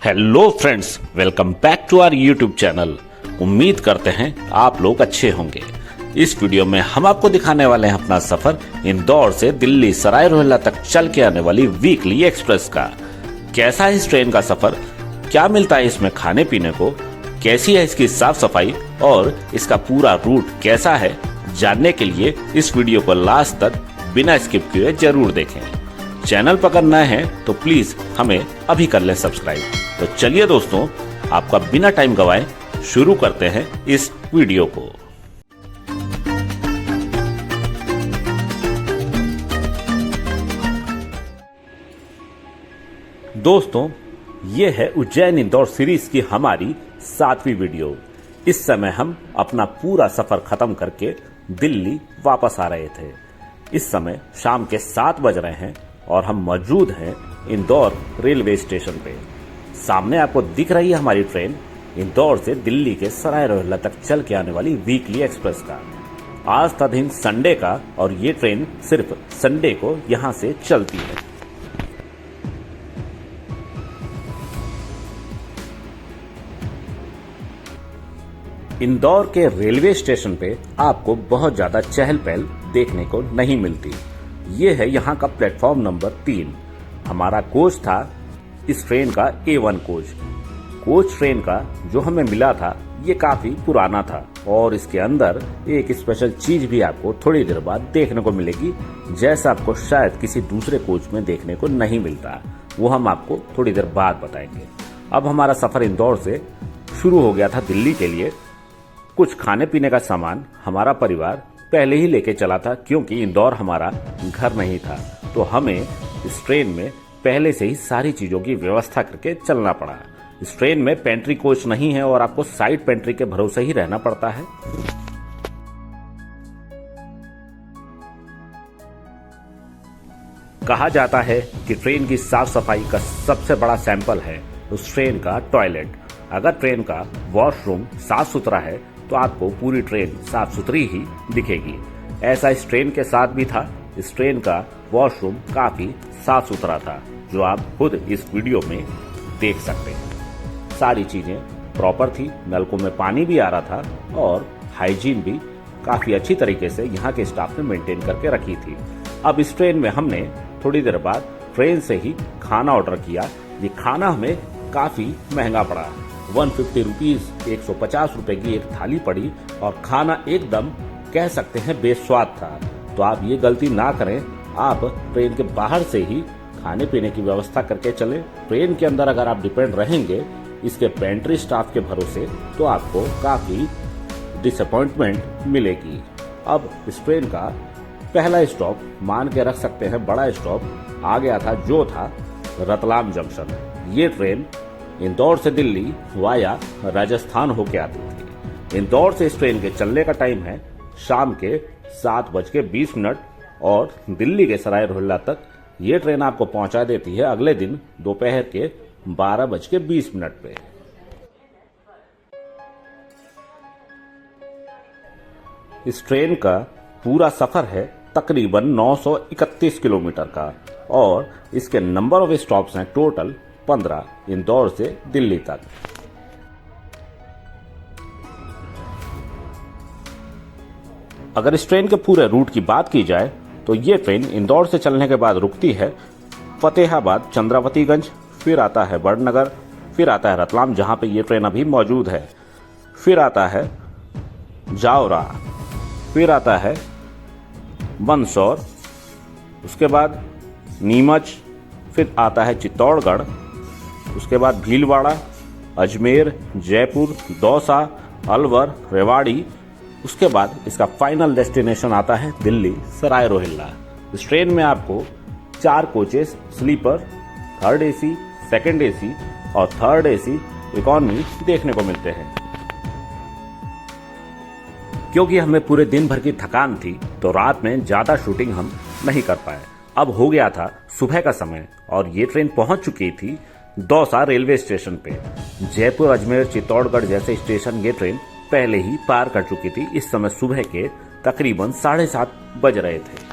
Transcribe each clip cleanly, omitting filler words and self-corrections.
Hello friends, welcome back to our YouTube channel. उम्मीद करते हैं आप लोग अच्छे होंगे। इस वीडियो में हम आपको दिखाने वाले हैं अपना सफर इंदौर से दिल्ली सराय रोहिल्ला तक चल के आने वाली वीकली एक्सप्रेस का। कैसा है इस ट्रेन का सफर, क्या मिलता है इसमें खाने पीने को, कैसी है इसकी साफ सफाई और इसका पूरा रूट कैसा है, जानने के लिए इस वीडियो को लास्ट तक बिना स्किप किए जरूर देखें। चैनल पर नए हैं तो प्लीज हमें अभी कर लें सब्सक्राइब। तो चलिए दोस्तों, आपका बिना टाइम गवाए शुरू करते हैं इस वीडियो को। दोस्तों, ये है उज्जैन इंदौर सीरीज की हमारी 7वीं वीडियो। इस समय हम अपना पूरा सफर खत्म करके दिल्ली वापस आ रहे थे। इस समय शाम के 7 बज रहे हैं और हम मौजूद हैं इंदौर रेलवे स्टेशन पे। सामने आपको दिख रही है हमारी ट्रेन इंदौर से दिल्ली के सराय रोहिल्ला तक चल के आने वाली वीकली एक्सप्रेस का। आज था दिन संडे का और ये ट्रेन सिर्फ संडे को यहां से चलती है। इंदौर के रेलवे स्टेशन पे आपको बहुत ज्यादा चहल पहल देखने को नहीं मिलती। ये है यहाँ का प्लेटफॉर्म नंबर 3। हमारा कोच था इस ट्रेन का A1 कोच ट्रेन का जो हमें मिला था ये काफी पुराना था और इसके अंदर एक स्पेशल चीज भी आपको थोड़ी देर बाद देखने को मिलेगी, जैसा आपको शायद किसी दूसरे कोच में देखने को नहीं मिलता। वो हम आपको थोड़ी देर बाद बताएंगे। अब हमारा सफर इंदौर से शुरू हो गया था दिल्ली के लिए। कुछ खाने पीने का सामान हमारा परिवार पहले ही लेके चला था, क्योंकि इंदौर हमारा घर नहीं था, तो हमें इस ट्रेन में पहले से ही सारी चीजों की व्यवस्था करके चलना पड़ा। इस ट्रेन में पेंट्री कोच नहीं है और आपको साइड पेंट्री के भरोसे ही रहना पड़ता है। कहा जाता है कि ट्रेन की साफ सफाई का सबसे बड़ा सैंपल है उस ट्रेन का टॉयलेट। अगर ट्रेन का वॉशरूम साफ सुथरा है तो आपको पूरी ट्रेन साफ सुथरी ही दिखेगी। ऐसा इस ट्रेन के साथ भी था। इस ट्रेन का वॉशरूम काफी साफ सुथरा था, जो आप खुद इस वीडियो में देख सकते हैं। सारी चीजें प्रॉपर थी, नलकों में पानी भी आ रहा था और हाइजीन भी काफी अच्छी तरीके से यहाँ के स्टाफ ने मेंटेन करके रखी थी। अब इस ट्रेन में हमने थोड़ी देर बाद ट्रेन से ही खाना ऑर्डर किया। ये खाना हमें काफी महंगा पड़ा, 150 रुपीज, 150 रुपए की एक थाली पड़ी और खाना एकदम कह सकते हैं बेस्वाद था। तो आप ये गलती ना करें, आप ट्रेन के बाहर से ही खाने पीने की व्यवस्था करके चलें। ट्रेन के अंदर अगर आप डिपेंड रहेंगे इसके पेंट्री स्टाफ के भरोसे तो आपको काफी डिसअपॉइंटमेंट मिलेगी। अब इस ट्रेन का पहला स्टॉप मान के रख सकते हैं, बड़ा स्टॉप आ गया था, जो था रतलाम जंक्शन। ये ट्रेन इंदौर से दिल्ली वाया राजस्थान होके आती थी। इंदौर से इस ट्रेन के चलने का टाइम है शाम के 7:20 और दिल्ली के सराय रोहिल्ला तक ये ट्रेन आपको पहुंचा देती है अगले दिन दोपहर के 12:20 पे। इस ट्रेन का पूरा सफर है तकरीबन 931 किलोमीटर का और इसके नंबर ऑफ स्टॉप्स हैं टोटल 15 इंदौर से दिल्ली तक। अगर इस ट्रेन के पूरे रूट की बात की जाए तो ये ट्रेन इंदौर से चलने के बाद रुकती है फतेहाबाद, चंद्रावतीगंज, फिर आता है बड़नगर, फिर आता है रतलाम जहां पे ये ट्रेन अभी मौजूद है, फिर आता है जावरा, फिर आता है मंदसौर, उसके बाद नीमच, फिर आता है चित्तौड़गढ़, उसके बाद भीलवाड़ा, अजमेर, जयपुर, दौसा, अलवर, रेवाड़ी। उसके बाद इसका फाइनल डेस्टिनेशन आता है दिल्ली सराय रोहिल्ला। इस ट्रेन में आपको 4 coaches sleeper, third AC, second AC और थर्ड एसी इकोनॉमी देखने को मिलते हैं। क्योंकि हमें पूरे दिन भर की थकान थी तो रात में ज्यादा शूटिंग हम नहीं कर पाए। अब हो गया था सुबह का समय और ये ट्रेन पहुंच चुकी थी दौसा रेलवे स्टेशन पे। जयपुर, अजमेर, चित्तौड़गढ़ जैसे स्टेशन ये ट्रेन पहले ही पार कर चुकी थी। इस समय सुबह के तकरीबन 7:30 बज रहे थे।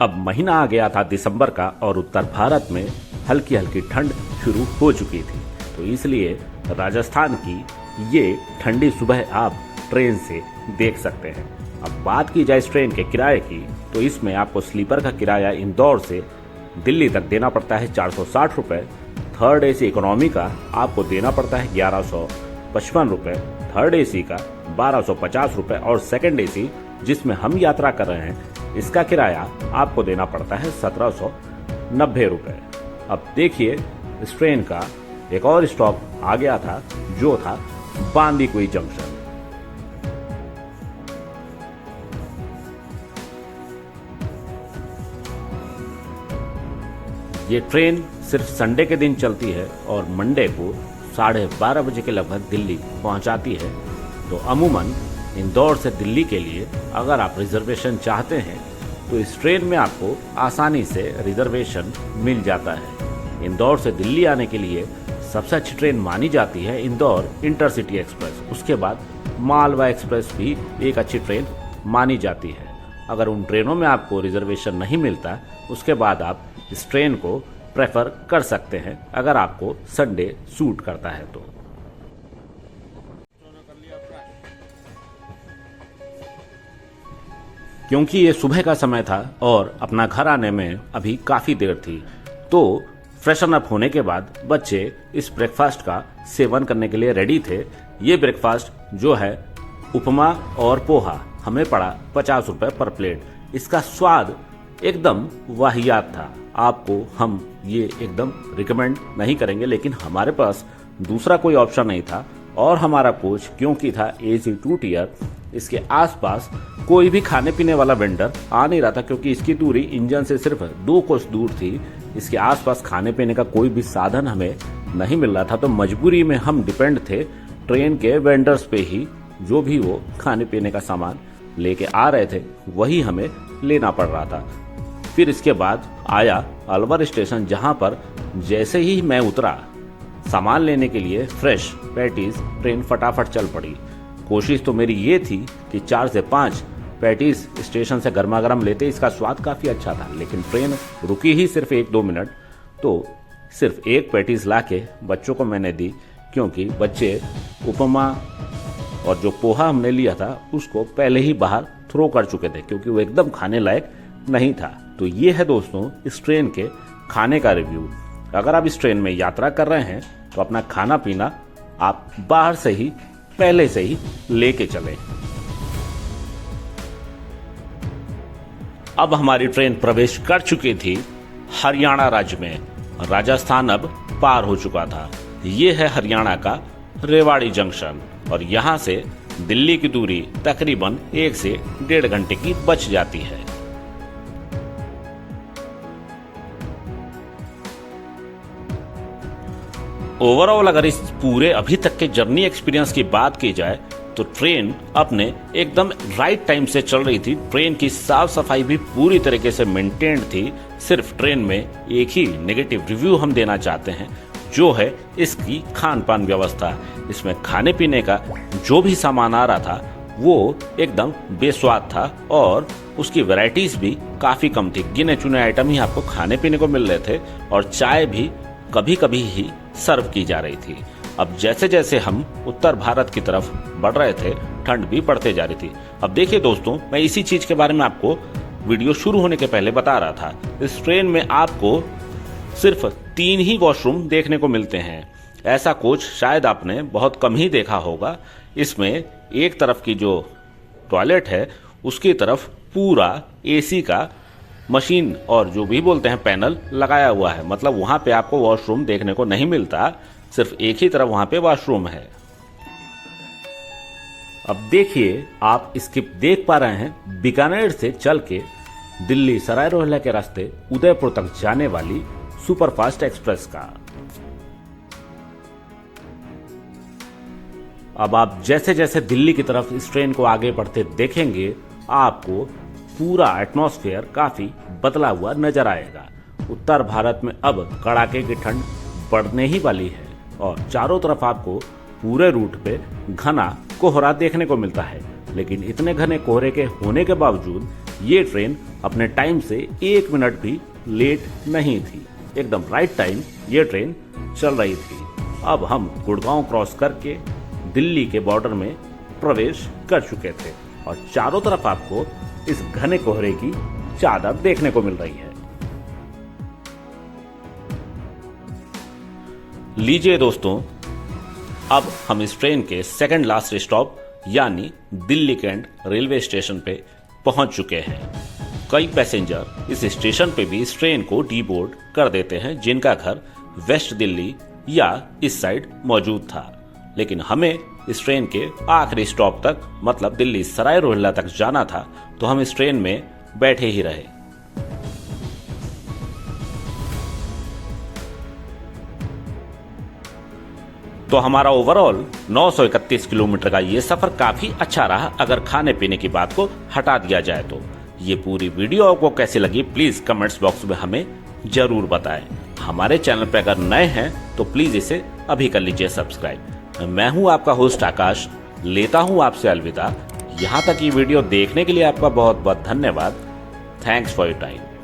अब महीना आ गया था दिसंबर का और उत्तर भारत में हल्की हल्की ठंड शुरू हो चुकी थी, तो इसलिए राजस्थान की ये ठंडी सुबह आप ट्रेन से देख सकते हैं। अब बात की जाए इस ट्रेन के किराए की, तो इसमें आपको स्लीपर का किराया इंदौर से दिल्ली तक देना पड़ता है 460 रुपये, थर्ड एसी इकोनॉमी का आपको देना पड़ता है 1155 रुपये, थर्ड एसी का 1250 रुपये और सेकंड एसी जिसमें हम यात्रा कर रहे हैं इसका किराया आपको देना पड़ता है 1790 रुपये। अब देखिए इस ट्रेन का एक और स्टॉप आ गया था जो था बांदीकुई जंक्शन। ये ट्रेन सिर्फ संडे के दिन चलती है और मंडे को 12:30 बजे के लगभग दिल्ली पहुंचाती है। तो अमूमन इंदौर से दिल्ली के लिए अगर आप रिजर्वेशन चाहते हैं तो इस ट्रेन में आपको आसानी से रिजर्वेशन मिल जाता है। इंदौर से दिल्ली आने के लिए सबसे अच्छी ट्रेन मानी जाती है इंदौर इंटरसिटी एक्सप्रेस, उसके बाद मालवा एक्सप्रेस भी एक अच्छी ट्रेन मानी जाती है। अगर उन ट्रेनों में आपको रिजर्वेशन नहीं मिलता उसके बाद आप इस ट्रेन को प्रेफर कर सकते हैं अगर आपको संडे सूट करता है तो। क्योंकि ये सुबह का समय था और अपना घर आने में अभी काफ़ी देर थी, तो फ्रेशन अप होने के बाद बच्चे इस ब्रेकफास्ट का सेवन करने के लिए रेडी थे। ये ब्रेकफास्ट जो है उपमा और पोहा हमें पड़ा 50 रुपये पर प्लेट। इसका स्वाद एकदम वाहियात था, आपको हम ये एकदम रिकमेंड नहीं करेंगे, लेकिन हमारे पास दूसरा कोई ऑप्शन नहीं था और हमारा कोच क्योंकि था AC 2 टियर, इसके आसपास कोई भी खाने पीने वाला वेंडर आ नहीं रहा था क्योंकि इसकी दूरी इंजन से सिर्फ 2 कोस दूर थी। इसके आसपास खाने पीने का कोई भी साधन हमें नहीं मिल रहा था, तो मजबूरी में हम डिपेंड थे ट्रेन के वेंडर्स पे ही। जो भी वो खाने पीने का सामान लेके आ रहे थे वही हमें लेना पड़ रहा था। फिर इसके बाद आया अलवर स्टेशन, जहां पर जैसे ही मैं उतरा सामान लेने के लिए फ्रेश पैटीज ट्रेन फटाफट चल पड़ी। कोशिश तो मेरी ये थी कि 4 से 5 पैटीज स्टेशन से गर्मा गर्म लेते, इसका स्वाद काफ़ी अच्छा था, लेकिन ट्रेन रुकी ही सिर्फ 1-2 मिनट, तो सिर्फ एक पैटीज लाके बच्चों को मैंने दी क्योंकि बच्चे उपमा और जो पोहा हमने लिया था उसको पहले ही बाहर थ्रो कर चुके थे क्योंकि वो एकदम खाने लायक नहीं था। तो ये है दोस्तों इस ट्रेन के खाने का रिव्यू। अगर आप इस ट्रेन में यात्रा कर रहे हैं तो अपना खाना पीना आप बाहर से ही पहले से ही लेके चलें। अब हमारी ट्रेन प्रवेश कर चुकी थी हरियाणा राज्य में। राजस्थान अब पार हो चुका था। ये है हरियाणा का रेवाड़ी जंक्शन और यहाँ से दिल्ली की दूरी तकरीबन 1 से 1.5 घंटे की बच जाती है। ओवरऑल अगर इस पूरे अभी तक के जर्नी एक्सपीरियंस की बात की जाए तो ट्रेन अपने एकदम राइट टाइम से चल रही थी। ट्रेन की साफ सफाई भी पूरी तरीके से मेंटेन्ड थी। सिर्फ ट्रेन में एक ही नेगेटिव रिव्यू हम देना चाहते हैं, जो है इसकी खान पान व्यवस्था। इसमें खाने पीने का जो भी सामान आ रहा था वो एकदम बेस्वाद था और उसकी वैरायटीज भी काफ़ी कम थी। गिने चुने आइटम ही आपको खाने पीने को मिल रहे थे और चाय भी कभी कभी ही सर्व की जा रही थी। अब जैसे जैसे हम उत्तर भारत की तरफ बढ़ रहे थे ठंड भी बढ़ते जा रही थी। अब देखिए दोस्तों, मैं इसी चीज के बारे में आपको वीडियो शुरू होने के पहले बता रहा था। इस ट्रेन में आपको सिर्फ 3 ही वॉशरूम देखने को मिलते हैं। ऐसा कोच शायद आपने बहुत कम ही देखा होगा। इसमें एक तरफ की जो टॉयलेट है उसकी तरफ पूरा AC का मशीन और जो भी बोलते हैं पैनल लगाया हुआ है, मतलब वहां पे आपको वॉशरूम देखने को नहीं मिलता, सिर्फ एक ही तरफ वहां पे वॉशरूम है। अब देखिए, आप स्किप देख पा रहे हैं बीकानेर से चल के दिल्ली सराय रोहिल्ला के रास्ते उदयपुर तक जाने वाली सुपरफास्ट एक्सप्रेस का। अब आप जैसे जैसे दिल्ली की तरफ इस ट्रेन को आगे बढ़ते देखेंगे आपको पूरा एटमॉस्फेयर काफी बदला हुआ नजर आएगा। उत्तर भारत में अब कड़ाके की ठंड बढ़ने ही वाली है और चारों तरफ आपको पूरे रूट पे घना कोहरा देखने को मिलता है। लेकिन इतने घने कोहरे के होने के बावजूद ये ट्रेन अपने टाइम से 1 मिनट भी लेट नहीं थी। एकदम राइट टाइम ये ट्रेन चल रही थी। अब हम गुड़गांव क्रॉस करके दिल्ली के बॉर्डर में प्रवेश कर चुके थे और चारों तरफ आपको इस घने कोहरे की चादर देखने को मिल रही है। लीजिए दोस्तों, अब हम इस ट्रेन के सेकंड लास्ट स्टॉप यानी दिल्ली कैंट रेलवे स्टेशन पे पहुंच चुके हैं। कई पैसेंजर इस स्टेशन पे भी इस ट्रेन को डीबोर्ड कर देते हैं जिनका घर वेस्ट दिल्ली या इस साइड मौजूद था, लेकिन हमें इस ट्रेन के आखिरी स्टॉप तक मतलब दिल्ली सराय रोहिल्ला तक जाना था, तो हम इस ट्रेन में बैठे ही रहे। तो हमारा ओवरऑल 931 किलोमीटर का ये सफर काफी अच्छा रहा अगर खाने पीने की बात को हटा दिया जाए तो। ये पूरी वीडियो आपको कैसी लगी प्लीज कमेंट्स बॉक्स में हमें जरूर बताएं। हमारे चैनल पर अगर नए हैं तो प्लीज इसे अभी कर लीजिए सब्सक्राइब। मैं हूं आपका होस्ट आकाश, लेता हूं आपसे अलविदा। यहां तक ये वीडियो देखने के लिए आपका बहुत बहुत धन्यवाद। Thanks for your time.